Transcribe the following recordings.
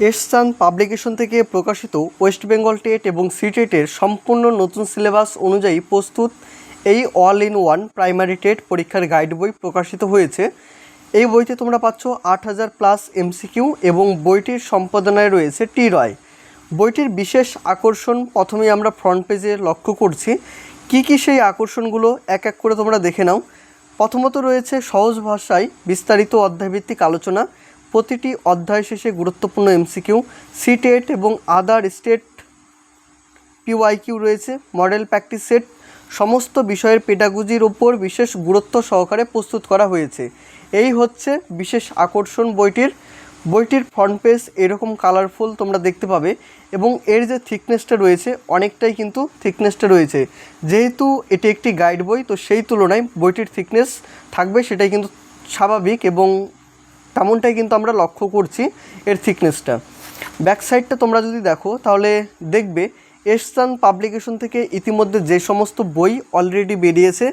এসচান publication থেকে প্রকাশিত West Bengal TET এবং সিটেটের সম্পূর্ণ নতুন সিলেবাস অনুযায়ী প্রস্তুত এই all in one primary TET পরীক্ষার গাইড বই প্রকাশিত হয়েছে। এই বইতে তোমরা পাচ্ছ 8000+ MCQ এবং বইটির সম্পাদনায় রয়েছে টি রয়। বইটির বিশেষ আকর্ষণ প্রথমেই আমরা ফ্রন্ট পেজে লক্ষ্য করছি। কি সেই আকর্ষণগুলো এক এক করে তোমরা দেখে নাও। প্রথমত রয়েছে সহজ ভাষায় বিস্তারিত অধ্যায়ভিত্তিক আলোচনা, প্রতিটি অধ্যায় শেষে গুরুত্বপূর্ণ MCQ, সিটেট এবং আদার স্টেট PYQ রয়েছে, মডেল প্র্যাকটিস সেট, সমস্ত বিষয়ের পেডাগোজির ওপর বিশেষ গুরুত্ব সহকারে প্রস্তুত করা হয়েছে। এই হচ্ছে বিশেষ আকর্ষণ বইটির ফ্রন্ট পেজ এরকম কালারফুল তোমরা দেখতে পাবে এবং এর যে থিকনেসটা রয়েছে অনেকটাই কিন্তু থিকনেসটা রয়েছে। যেহেতু এটি একটি গাইড বই তো সেই তুলনায় বইটির থিকনেস থাকবে, সেটাই কিন্তু স্বাভাবিক এবং তেমনটাই কিন্তু আমরা লক্ষ্য করছি এর থিকনেসটা। ব্যাক সাইডটা তোমরা যদি দেখো তাহলে দেখবে এসচান পাবলিকেশন থেকে ইতিমধ্যে যে সমস্ত বই অলরেডি বেরিয়েছে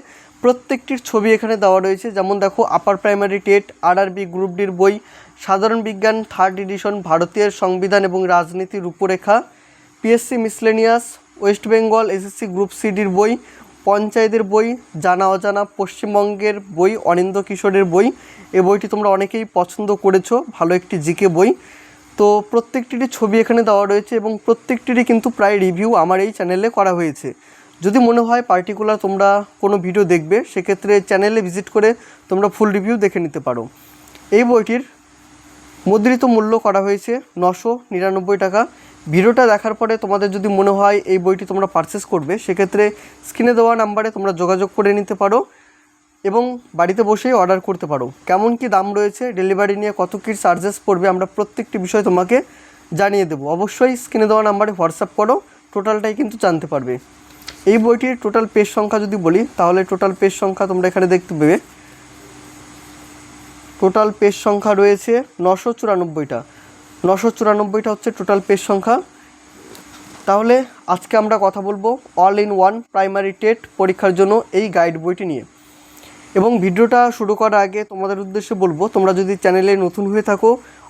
প্রত্যেকটির ছবি এখানে দেওয়া রয়েছে। যেমন দেখো upper primary TET, RRB group ডির বই, সাধারণ বিজ্ঞান 3rd এডিশন, ভারতীয় সংবিধান এবং রাজনীতির রূপরেখা, PSC miscellaneous, West Bengal SSC group সিডির বই, পঞ্চায়েতের বই, জানা অজানা পশ্চিমবঙ্গের বই, অনিন্দ্য কিশোরের বই। এই বইটি তোমরা অনেকেই পছন্দ করেছো, ভালো একটি জিকে বই। তো প্রত্যেকটিরই ছবি এখানে দেওয়া রয়েছে এবং প্রত্যেকটিরই কিন্তু প্রায় রিভিউ আমার এই চ্যানেলে করা হয়েছে। যদি মনে হয় পার্টিকুলার তোমরা কোনো ভিডিও দেখবে সেক্ষেত্রে চ্যানেলে ভিজিট করে তোমরা ফুল রিভিউ দেখে নিতে পারো। এই বইটির মুদ্রিত মূল্য করা হয়েছে 999 টাকা। ভিডিওটা দেখার পরে তোমাদের যদি মনে হয় এই বইটি তোমরা পারচেস করবে সেক্ষেত্রে স্ক্রিনে দেওয়া নাম্বারে তোমরা যোগাযোগ করে নিতে পারো এবং বাড়িতে বসেই অর্ডার করতে পারো। কেমন কি দাম রয়েছে, ডেলিভারি নিয়ে কত কী চার্জেস পড়বে, আমরা প্রত্যেকটি বিষয় তোমাকে জানিয়ে দেবো। অবশ্যই স্ক্রিনে দেওয়া নাম্বারে হোয়াটসঅ্যাপ করো, টোটালটাই কিন্তু জানতে পারবে। এই বইটির টোটাল পেজ সংখ্যা যদি বলি তাহলে টোটাল পেজ সংখ্যা তোমরা এখানে দেখতে পাবে। টোটাল পেজ সংখ্যা রয়েছে 994টা। 994টা হচ্ছে টোটাল পেজ সংখ্যা। তাহলে আজকে আমরা কথা বলবো all in one primary TET পরীক্ষার জন্য এই গাইড বইটি নিয়ে। এবং ভিডিওটা শুরু করার আগে তোমাদের উদ্দেশ্যে বলবো, তোমরা যদি চ্যানেলে নতুন হয়ে থাকো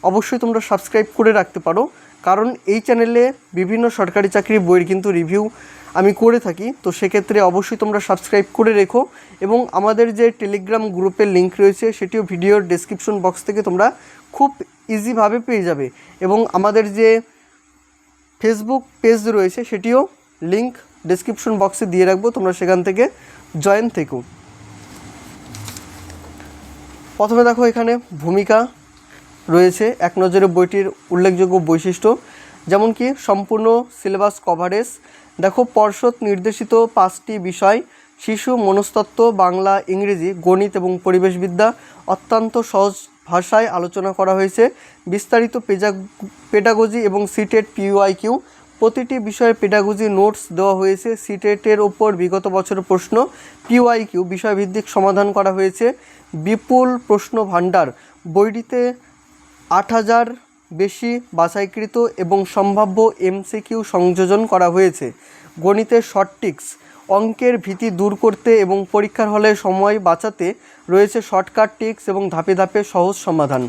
অবশ্যই তোমরা সাবস্ক্রাইব করে রাখতে পারো, কারণ এই চ্যানেলে বিভিন্ন সরকারি চাকরির বইয়ের কিন্তু রিভিউ আমি করে থাকি। তো সেক্ষেত্রে অবশ্যই তোমরা সাবস্ক্রাইব করে রেখো এবং আমাদের যে টেলিগ্রাম গ্রুপের লিঙ্ক রয়েছে সেটিও ভিডিওর ডেসক্রিপশন বক্স থেকে তোমরা খুব ইজিভাবে পেয়ে যাবে এবং আমাদের যে ফেসবুক পেজ রয়েছে সেটিও লিঙ্ক ডেসক্রিপশন বক্সে দিয়ে রাখবো, তোমরা সেখান থেকে জয়েন থেকো। প্রথমে দেখো এখানে ভূমিকা রয়েছে, এক নজরে বইটির উল্লেখযোগ্য বৈশিষ্ট্য, যেমন কি সম্পূর্ণ সিলেবাস কভারেজ। দেখো পর্ষদ নির্দেশিত 5টি বিষয়, শিশু মনস্তত্ত্ব, বাংলা, ইংরেজি, গণিত এবং পরিবেশবিদ্যা অত্যন্ত সহজ ভাষায় আলোচনা করা হয়েছে। বিস্তারিত পেডাগোজি এবং সিটেট PYQ, প্রতিটি বিষয়ের পেডাগোজি নোটস দেওয়া হয়েছে। সিটেটের ওপর বিগত বছরের প্রশ্ন PYQ বিষয়ভিত্তিক সমাধান করা হয়েছে। বিপুল প্রশ্ন ভাণ্ডার, বইটিতে 8000 বেশি বাছাইকৃত এবং সম্ভাব্য MCQ সংযোজন করা হয়েছে। গণিতের শর্ট ট্রিক্স, অঙ্কের ভীতি দূর করতে এবং পরীক্ষার হলে সময় বাঁচাতে রয়েছে শর্টকাট ট্রিক্স এবং ধাপে ধাপে সহজ সমাধান।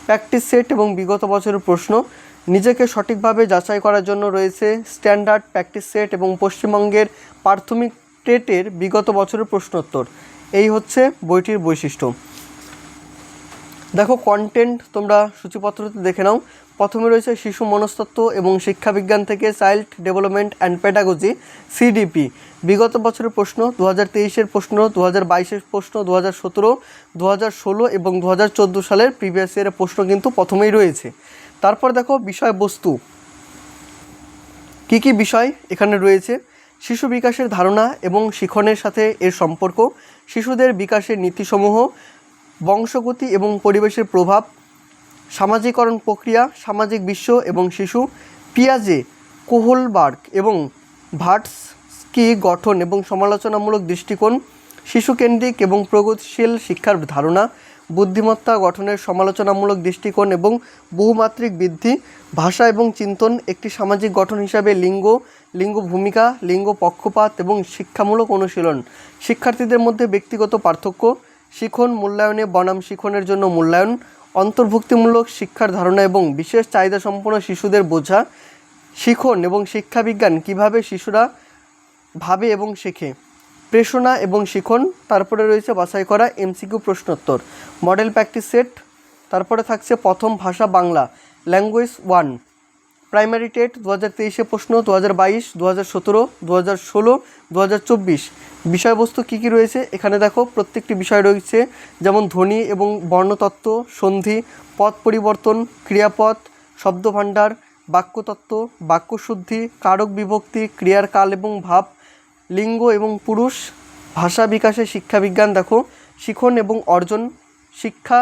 প্র্যাকটিস সেট এবং বিগত বছরের প্রশ্ন, নিজেকে সঠিকভাবে যাচাই করার জন্য রয়েছে স্ট্যান্ডার্ড প্র্যাকটিস সেট এবং পশ্চিমবঙ্গের প্রাথমিক টেটের বিগত বছরের প্রশ্নোত্তর। এই হচ্ছে বইটির বৈশিষ্ট্য। দেখো কন্টেন্ট তোমরা সূচিপত্রতে দেখে নাও। প্রথমে রয়েছে শিশু মনস্তত্ত্ব এবং শিক্ষাবিজ্ঞান থেকে child development and pedagogy CDP, বিগত বছরের প্রশ্ন, 2023-এর প্রশ্ন, 2022-এর প্রশ্ন, 2017, 2016 এবং 2014 সালের প্রিভিয়াস ইয়ারের প্রশ্ন কিন্তু প্রথমেই রয়েছে। তারপর দেখো বিষয়বস্তু, কী বিষয় এখানে রয়েছে, শিশু বিকাশের ধারণা এবং শিক্ষণের সাথে এর সম্পর্ক, শিশুদের বিকাশের নীতিসমূহ, বংশগতি এবং পরিবেশের প্রভাব, সামাজিকরণ প্রক্রিয়া, সামাজিক বিশ্ব এবং শিশু, পিয়াজে, কোহলবার্গ এবং ভাটস্কি গঠন এবং সমালোচনামূলক দৃষ্টিকোণ, শিশুকেন্দ্রিক এবং প্রগতিশীল শিক্ষার ধারণা, বুদ্ধিমত্তা গঠনের সমালোচনামূলক দৃষ্টিকোণ এবং বহুমাত্রিক বৃদ্ধি, ভাষা এবং চিন্তন একটি সামাজিক গঠন হিসাবে লিঙ্গ ভূমিকা, লিঙ্গ পক্ষপাত এবং শিক্ষামূলক অনুশীলন, শিক্ষার্থীদের মধ্যে ব্যক্তিগত পার্থক্য, শিখন মূল্যায়নে বনাম শিখনের জন্য মূল্যায়ন, অন্তর্ভুক্তিমূলক শিক্ষার ধারণা এবং বিশেষ চাহিদা সম্পন্ন শিশুদের বোঝা, শিখন এবং শিক্ষাবিজ্ঞান কিভাবে শিশুরা ভাবে এবং শেখে, প্রেষণা এবং শিখন, তারপরে রয়েছে বাছাই করা এমসিকিউ প্রশ্নোত্তর, মডেল প্র্যাকটিস সেট, তারপরে থাকছে প্রথম ভাষা বাংলা ল্যাঙ্গুয়েজ 1 প্রাইমারি টেট 2023 প্রশ্ন, 2022, 2017, 2016, 2024 বিষয়বস্তু কী কী রয়েছে এখানে দেখো। প্রত্যেকটি বিষয় রয়েছে, যেমন ধ্বনি এবং বর্ণতত্ত্ব, সন্ধি, পদ পরিবর্তন, ক্রিয়াপদ, শব্দভাণ্ডার, বাক্যতত্ত্ব, বাক্যশুদ্ধি, কারক বিভক্তি, ক্রিয়ার কাল এবং ভাব, লিঙ্গ এবং পুরুষ, ভাষা বিকাশে শিক্ষাবিজ্ঞান দেখো, শিখন এবং অর্জন, শিক্ষা,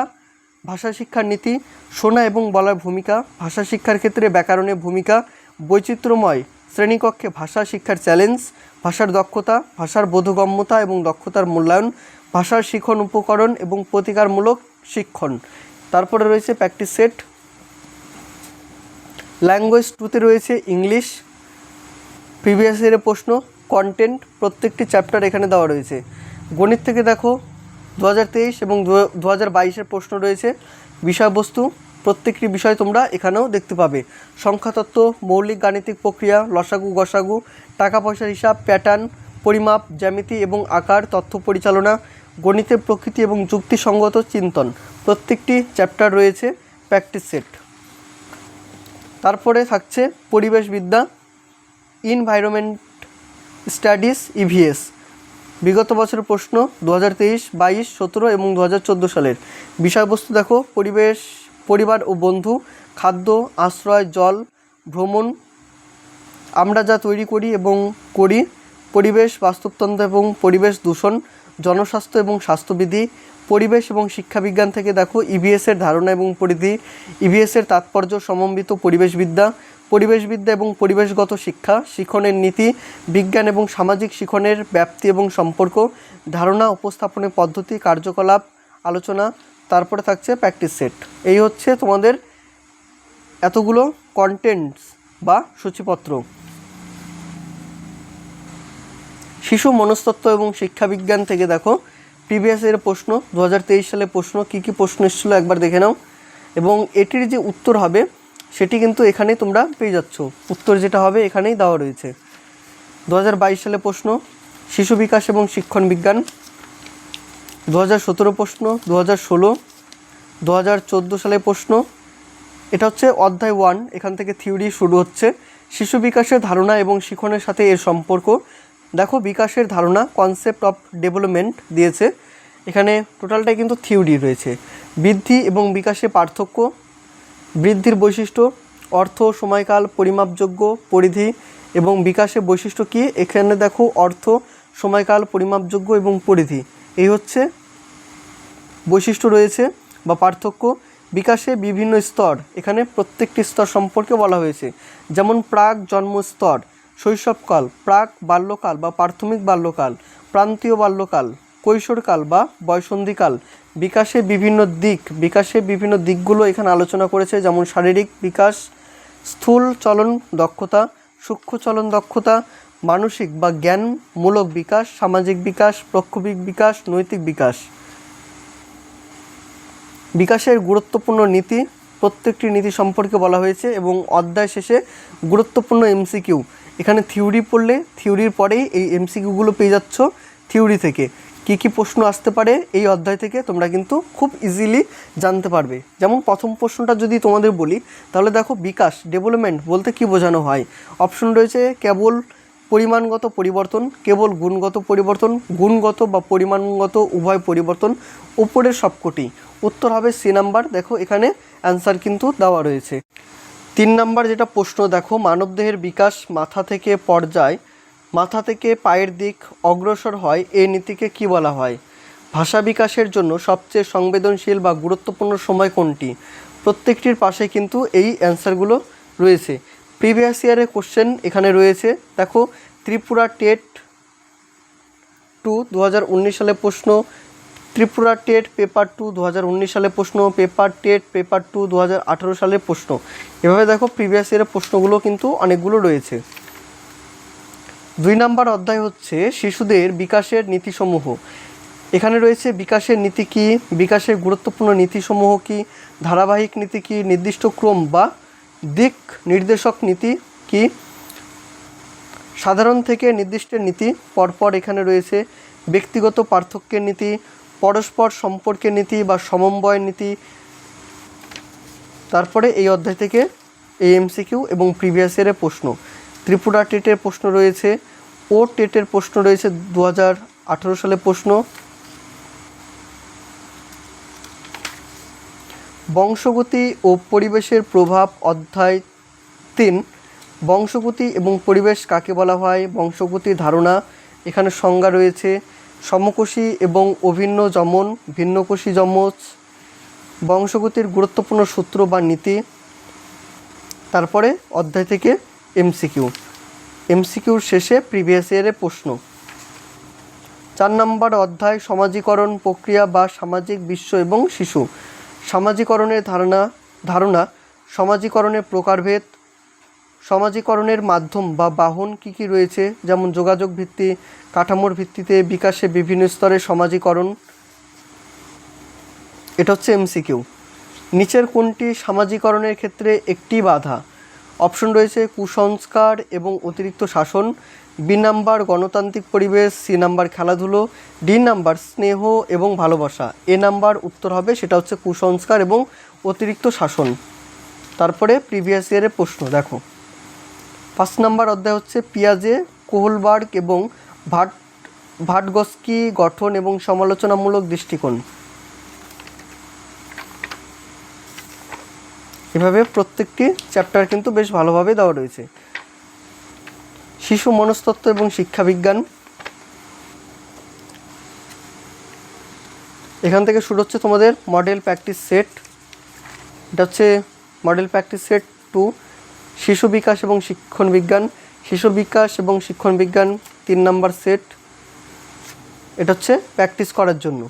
ভাষা শিক্ষার নীতি, শোনা এবং বলার ভূমিকা, ভাষা শিক্ষার ক্ষেত্রে ব্যাকরণের ভূমিকা, বৈচিত্র্যময় শ্রেণীকক্ষে ভাষা শিক্ষার চ্যালেঞ্জ, ভাষার দক্ষতা, ভাষার বোধগম্যতা এবং দক্ষতার মূল্যায়ন, ভাষার শিখন উপকরণ এবং প্রতিকারমূলক শিক্ষণ। তারপরে রয়েছে প্র্যাকটিস সেট। ল্যাঙ্গুয়েজ 2তে রয়েছে ইংলিশ, প্রিভিয়াস ইয়ারের প্রশ্ন, কন্টেন্ট, প্রত্যেকটি চ্যাপ্টার এখানে দেওয়া রয়েছে। গণিত থেকে দেখো 2023 এবং 2022 প্রশ্ন রয়েছে, বিষয়বস্তু প্রত্যেকটি বিষয় তোমরা এখানেও দেখতে পাবে। সংখ্যাতত্ত্ব, মৌলিক গাণিতিক প্রক্রিয়া, লসাগু গসাগু, টাকা পয়সার হিসাব, প্যাটার্ন, পরিমাপ, জ্যামিতি এবং আকার, তথ্য পরিচালনা, গণিতের প্রকৃতি এবং যুক্তিসঙ্গত চিন্তন, প্রত্যেকটি চ্যাপ্টার রয়েছে প্র্যাকটিস সেট। তারপরে থাকছে পরিবেশবিদ্যা, ইনভায়রনমেন্ট স্টাডিজ ইভিএস, বিগত বছরের প্রশ্ন 2023, 22, 17 এবং 2014 সালের। বিষয়বস্তু দেখো, পরিবেশ, পরিবার ও বন্ধু, খাদ্য, আশ্রয়, জল, ভ্রমণ, আমরা যা তৈরি করি এবং করি, পরিবেশ বাস্তুতন্ত্র এবং পরিবেশ দূষণ, জনস্বাস্থ্য এবং স্বাস্থ্যবিধি, পরিবেশ এবং শিক্ষাবিজ্ঞান থেকে দেখো ইভিএসের ধারণা এবং পরিধি, ইভিএসের তাৎপর্য সমন্বিত পরিবেশবিদ্যা, পরিবেশবিদ্যা এবং পরিবেশগত শিক্ষা, শিখনের নীতি, বিজ্ঞান এবং সামাজিক শিখনের ব্যাপ্তি এবং সম্পর্ক, ধারণা উপস্থাপনের পদ্ধতি, কার্যকলাপ, আলোচনা, তারপরে থাকছে প্র্যাকটিস সেট। এই হচ্ছে তোমাদের এতগুলো কন্টেন্টস বা সূচিপত্র। শিশু মনস্তত্ত্ব এবং শিক্ষাবিজ্ঞান থেকে দেখো প্রিভিয়াস এর প্রশ্ন, 2023 সালে প্রশ্ন, কী কী প্রশ্ন এসেছিলো একবার দেখে নাও, এবং এটির যে উত্তর হবে সেটি কিন্তু এখানেই তোমরা পেয়ে যাচ্ছ। উত্তর যেটা হবে এখানেই দেওয়া রয়েছে। 2022 সালে প্রশ্ন, শিশু বিকাশ এবং শিক্ষণ বিজ্ঞান, 2017 প্রশ্ন, 2016, 2014 সালে প্রশ্ন। এটা হচ্ছে অধ্যায় 1, এখান থেকে থিওরি শুরু হচ্ছে। শিশু বিকাশের ধারণা এবং শিখনের সাথে এর সম্পর্ক দেখো, বিকাশের ধারণা কনসেপ্ট অফ ডেভেলপমেন্ট দিয়েছে, এখানে টোটালটাই কিন্তু থিওরি রয়েছে। বৃদ্ধি এবং বিকাশে পার্থক্য, বৃদ্ধির বৈশিষ্ট্য, অর্থ, সময়কাল, পরিমাপযোগ্য, পরিধি এবং বিকাশের বৈশিষ্ট্য কী, এখানে দেখো অর্থ, সময়কাল, পরিমাপযোগ্য এবং পরিধি, এই হচ্ছে বৈশিষ্ট্য রয়েছে বা পার্থক্য। বিকাশে বিভিন্ন স্তর, এখানে প্রত্যেকটি স্তর সম্পর্কে বলা হয়েছে, যেমন প্রাক জন্ম স্তর, শৈশবকাল, প্রাক বাল্যকাল বা প্রাথমিক বাল্যকাল, প্রান্তীয় বাল্যকাল, কৈশোরকাল বা বয়সন্ধিকাল। বিকাশে বিভিন্ন দিকগুলো এখানে আলোচনা করেছে, যেমন শারীরিক বিকাশ, স্থূল চলন দক্ষতা, সূক্ষ্ম চলন দক্ষতা, মানসিক বা জ্ঞানমূলক বিকাশ, সামাজিক বিকাশ, প্রক্ষোভিক বিকাশ, নৈতিক বিকাশ। বিকাশের গুরুত্বপূর্ণ নীতি, প্রত্যেকটি নীতি সম্পর্কে বলা হয়েছে, এবং অধ্যায় শেষে গুরুত্বপূর্ণ এমসিকিউ, এখানে থিওরি পড়লে থিওরির পরেই এই এমসিকিউগুলো পেয়ে যাচ্ছ। থিওরি থেকে কী কী প্রশ্ন আসতে পারে এই অধ্যায় থেকে তোমরা কিন্তু খুব ইজিলি জানতে পারবে। যেমন প্রথম প্রশ্নটা যদি তোমাদের বলি, তাহলে দেখো বিকাশ ডেভেলপমেন্ট বলতে কী বোঝানো হয়। অপশন রয়েছে কেবল পরিমাণগত পরিবর্তন, কেবল গুণগত পরিবর্তন, গুণগত বা পরিমাণগত উভয় পরিবর্তন, উপরের সবকটি। উত্তর হবে সি নাম্বার। দেখো এখানে অ্যান্সার কিন্তু দেওয়া রয়েছে। 3 নাম্বার যেটা প্রশ্ন দেখো, মানবদেহের বিকাশ মাথা থেকে পর্যায়, মাথা থেকে পায়ের দিক অগ্রসর হয়, এই নীতিকে কি বলা হয়? ভাষা বিকাশের জন্য সবচেয়ে সংবেদনশীল বা গুরুত্বপূর্ণ সময় কোনটি? প্রত্যেকটির পাশে কিন্তু এই অ্যান্সারগুলো রয়েছে। প্রিভিয়াস ইয়ারের কোশ্চেন এখানে রয়েছে। দেখো ত্রিপুরা টেট 2 2019 সালে প্রশ্ন, ত্রিপুরা টেট পেপার 2 2019 সালে প্রশ্ন, পেপার টেট পেপার 2 2018 সালের প্রশ্ন। এভাবে দেখো প্রিভিয়াস ইয়ারের প্রশ্নগুলো কিন্তু অনেকগুলো রয়েছে। 2 নাম্বার অধ্যায় হচ্ছে শিশুদের বিকাশের নীতিসমূহ। এখানে রয়েছে বিকাশের নীতি কী, বিকাশের গুরুত্বপূর্ণ নীতিসমূহ কী, ধারাবাহিক নীতি কী, নির্দিষ্ট ক্রম বা দিক নির্দেশক নীতি কী, সাধারণ থেকে নির্দিষ্টের নীতি। পরপর এখানে রয়েছে ব্যক্তিগত পার্থক্যের নীতি, পরস্পর সম্পর্কের নীতি বা সমন্বয়ের নীতি। তারপরে এই অধ্যায় থেকে এই এমসিকিউ এবং প্রিভিয়াস ইয়ারের প্রশ্ন, ত্রিপুরা টেটের প্রশ্ন রয়েছে, ও টেটের প্রশ্ন রয়েছে 2018 সালের প্রশ্ন। বংশগতি ও পরিবেশের প্রভাব অধ্যায় 3, বংশগতি এবং পরিবেশ কাকে বলা হয়, বংশগতির ধারণা, এখানে সংজ্ঞা রয়েছে, সমকোষী এবং অভিন্ন যমন, ভিন্নকোষী যমজ, বংশগতির গুরুত্বপূর্ণ সূত্র বা নীতি। তারপরে অধ্যায় থেকে এমসিকিউ, এমসিকিউর শেষে প্রিভিয়াস ইয়ারের প্রশ্ন। 4 নম্বর অধ্যায় সমাজীকরণ প্রক্রিয়া বা সামাজিক বিশ্ব এবং শিশু। সামাজিকরণের ধারণা, সমাজীকরণের প্রকারভেদ, সমাজীকরণের মাধ্যম বা বাহন কী কী রয়েছে, যেমন যোগাযোগ ভিত্তি, কাঠামোর ভিত্তিতে বিকাশে বিভিন্ন স্তরে সমাজীকরণ। এটা হচ্ছে এমসিকিউ। নিচের কোনটি সামাজিকরণের ক্ষেত্রে একটি বাধা? অপশন রয়েছে কুসংস্কার এবং অতিরিক্ত শাসন, বি নাম্বার গণতান্ত্রিক পরিবেশ, সি নাম্বার খেলাধুলো, ডি নাম্বার স্নেহ এবং ভালোবাসা। এ নাম্বার উত্তর হবে, সেটা হচ্ছে কুসংস্কার এবং অতিরিক্ত শাসন। তারপরে প্রিভিয়াস ইয়ারের প্রশ্ন দেখো। 5 নম্বর অধ্যায় হচ্ছে পিয়াজে, কোহলবার্গ এবং ভাটগস্কি গঠন এবং সমালোচনামূলক দৃষ্টিকোণ। এভাবে প্রত্যেকটি চ্যাপ্টার কিন্তু বেশ ভালোভাবে দেওয়া রয়েছে। শিশু মনস্তত্ত্ব এবং শিক্ষাবিজ্ঞান, এখান থেকে শুরু হচ্ছে তোমাদের মডেল প্র্যাকটিস সেট। এটা হচ্ছে মডেল প্র্যাকটিস সেট 2, শিশু বিকাশ এবং শিক্ষণ বিজ্ঞান, শিশু বিকাশ এবং শিক্ষণ বিজ্ঞান 3 নম্বর সেট। এটা হচ্ছে প্র্যাকটিস করার জন্য।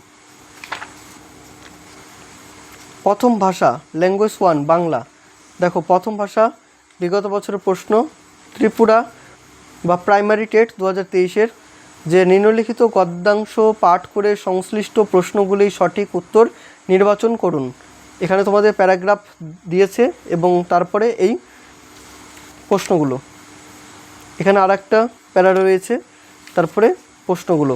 প্রথম ভাষা ল্যাঙ্গুয়েজ 1 বাংলা। দেখো প্রথম ভাষা বিগত বছরের প্রশ্ন, ত্রিপুরা বা প্রাইমারি টেট 2023-এর, যে নিম্নলিখিত গদ্যাংশ পাঠ করে সংশ্লিষ্ট প্রশ্নগুলি সঠিক উত্তর নির্বাচন করুন। এখানে তোমাদের প্যারাগ্রাফ দিয়েছে এবং তারপরে এই প্রশ্নগুলো, এখানে আর একটা প্যারা রয়েছে, তারপরে প্রশ্নগুলো।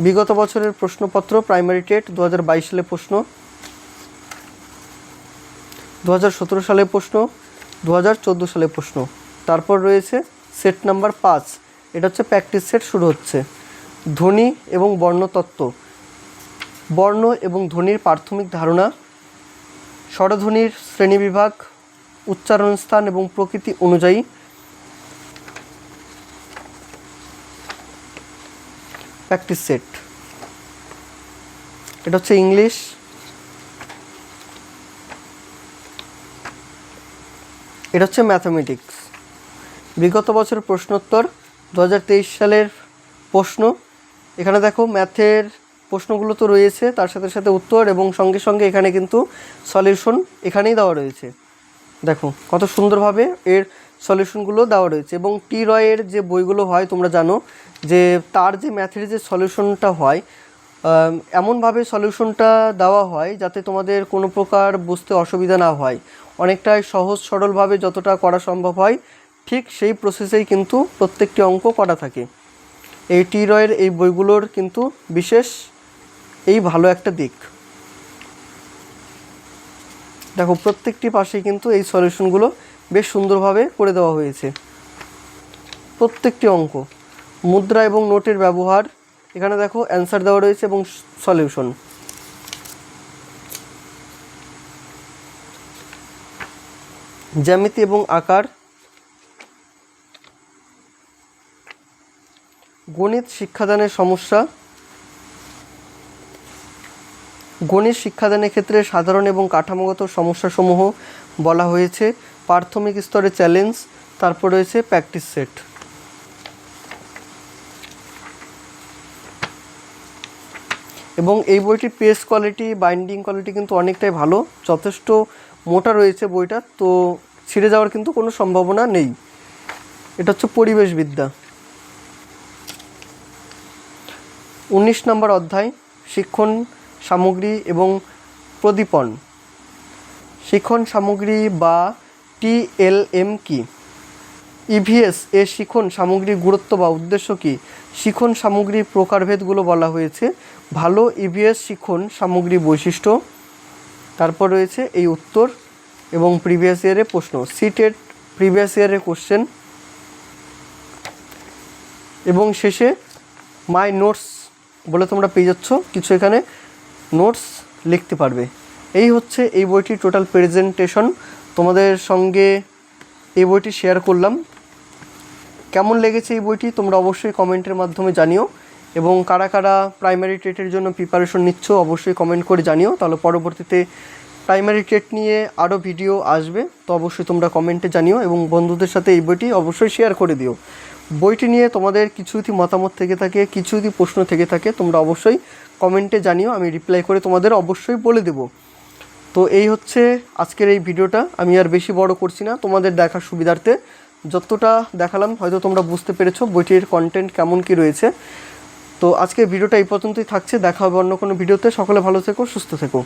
বিগত বছরের প্রশ্নপত্র প্রাইমারি টেট 2022 সালের প্রশ্ন, 2017 সালের প্রশ্ন, 2014 সালের প্রশ্ন। তারপর রয়েছে সেট নাম্বার 5, এটা হচ্ছে প্র্যাকটিস সেট শুরু হচ্ছে। ধ্বনি এবং বর্ণতত্ত্ব, বর্ণ এবং ধ্বনির প্রাথমিক ধারণা, স্বরধ্বনির শ্রেণীবিভাগ, উচ্চারণ স্থান এবং প্রকৃতি অনুযায়ী। প্র্যাকটিস সেট, এটা হচ্ছে ইংলিশ। এটা হচ্ছে ম্যাথামেটিক্স। বিগত বছরের প্রশ্নোত্তর 2023 সালের প্রশ্ন। এখানে দেখো ম্যাথের প্রশ্নগুলো তো রয়েছে, তার সাথে সাথে উত্তর এবং সঙ্গে সঙ্গে এখানে কিন্তু সলিউশন এখানেই দেওয়া রয়েছে। দেখো কত সুন্দরভাবে এর সলিউশনগুলো দেওয়া রয়েছে। এবং টি রয়ের যে বইগুলো হয় তোমরা জানো যে তার যে ম্যাথের যে সলিউশনটা হয়, এমনভাবে সলিউশনটা দেওয়া হয় যাতে তোমাদের কোনো প্রকার বুঝতে অসুবিধা না হয়, অনেকটাই সহজ সরলভাবে যতটা করা সম্ভব হয় ঠিক সেই প্রসেসেই কিন্তু প্রত্যেকটি অঙ্ক করা থাকে। এই টি রয়ের এই বইগুলোর কিন্তু বিশেষ এই ভালো একটা দিক। দেখো প্রত্যেকটি পাশেই কিন্তু এই সলিউশনগুলো বেশ সুন্দরভাবে করে দেওয়া হয়েছে। প্রত্যেকটি অঙ্ক, মুদ্রা এবং নোটের ব্যবহার, এখানে দেখো অ্যান্সার দেওয়া রয়েছে এবং সলিউশন। জ্যামিতি এবং আকার, গণিত শিক্ষাদানের সমস্যা, গণিত শিক্ষাদানের ক্ষেত্রে সাধারণ এবং কাঠামোগত সমস্যাসমূহ বলা হয়েছে, প্রাথমিক স্তরে চ্যালেঞ্জ, তারপর রয়েছে প্র্যাকটিস সেট। এবং এই বইটির পেজ কোয়ালিটি, বাইন্ডিং কোয়ালিটি কিন্তু অনেকটাই ভালো, যথেষ্ট মোটা রয়েছে বইটা, তো ছিঁড়ে যাওয়ার কিন্তু কোনো সম্ভাবনা নেই। এটা হচ্ছে পরিবেশবিদ্যা। 19 নম্বর অধ্যায় শিক্ষণ সামগ্রী এবং প্রদীপন। শিক্ষণ সামগ্রী বা TLM কি? EVS এর শিক্ষণ সামগ্রীর গুরুত্ব বা উদ্দেশ্য কী? শিক্ষণ সামগ্রীর প্রকারভেদগুলো বলা হয়েছে। ভালো EVS শিক্ষণ সামগ্রী বৈশিষ্ট্য, তারপর রয়েছে এই উত্তর এবং প্রিভিয়াস ইয়ারের প্রশ্ন, সিটেট প্রিভিয়াস ইয়ারের কোশ্চেন, এবং শেষে মাই নোটস বলে তোমরা পেয়ে যাচ্ছ, কিছু এখানে নোটস লিখতে পারবে। এই হচ্ছে এই বইটির টোটাল প্রেজেন্টেশন। তোমাদের সঙ্গে এই বইটি শেয়ার করলাম। কেমন লেগেছে এই বইটি তোমরা অবশ্যই কমেন্টের মাধ্যমে জানিও, এবং কারা কারা প্রাইমারি টেটের জন্য প্রিপারেশন নিচ্ছ অবশ্যই কমেন্ট করে জানিও। তাহলে পরবর্তীতে প্রাইমারি টেট নিয়ে আরও ভিডিও আসবে, তো অবশ্যই তোমরা কমেন্টে জানিও এবং বন্ধুদের সাথে এই বইটি অবশ্যই শেয়ার করে দিও। বইটি নিয়ে তোমাদের কিছু যদি মতামত থেকে থাকে, কিছু যদি প্রশ্ন থেকে থাকে, তোমরা অবশ্যই কমেন্টে জানিও, আমি রিপ্লাই করে তোমাদের অবশ্যই বলে দেব। তো এই হচ্ছে আজকের এই ভিডিওটা, আমি আর বেশি বড় করছি না, তোমাদের দেখার সুবিধার্থে যতটা দেখালাম হয়তো তোমরা বুঝতে পেরেছো বইটির কন্টেন্ট কেমন কি রয়েছে। তো আজকের ভিডিওটা এই পর্যন্তই থাকছে, দেখা হবে অন্য কোনো ভিডিওতে। সকলে ভালো থেকো, সুস্থ থেকো।